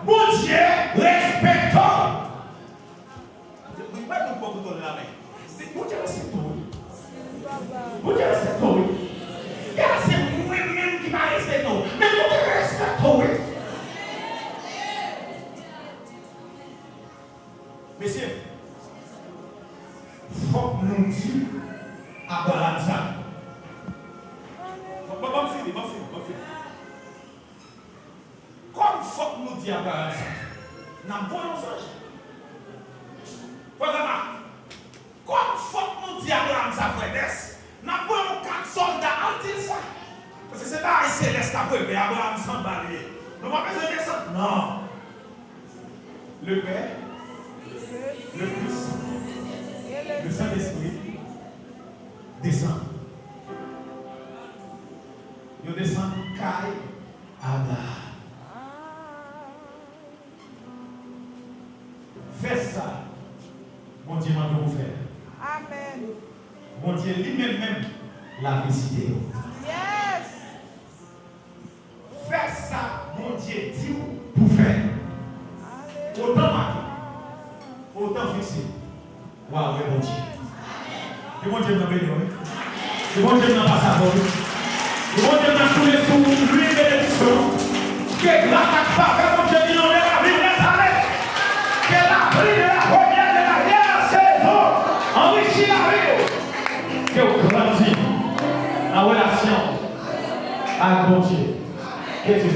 Speaker 3: Bon Dieu respectons. Je ne peux pas nous tourner la main. C'est bon Dieu respectons. Bon Dieu respectons. C'est moi-même qui m'a respecté. Mais bon Dieu respectons. Messieurs, il faut que nous disions Abraham ça. Bon fini. Comme il faut que nous disions Abraham ça, nous avons un ange. Comme il faut que nous disions Abraham ça, nous avons 4 soldats en disant ça. Parce que c'est pas un céleste après, mais Abraham s'en balai. Nous n'avons pas besoin de ça. Non. Le Père, le Fils, le Saint-Esprit descend. Il descend Kai Abraham. Fais ça. Mon Dieu m'a vous faire.
Speaker 2: Amen.
Speaker 3: Mon Dieu lui-même l'a décidé.
Speaker 2: Yes.
Speaker 3: Fais ça, mon Dieu dit pour faire. Autant marqué, autant fixé. Waouh, mon Dieu. Que mon Dieu m'a béni. Que mon Dieu m'a passé à vous. Que mon Dieu m'a coulé sous lui bénédiction. Que grâce à faveur, mon Dieu dit, on est la vie de Nazareth. Que la pluie de la première de la dernière saison enrichit la vie. Que vous grandissez en relation avec mon Dieu. Que tu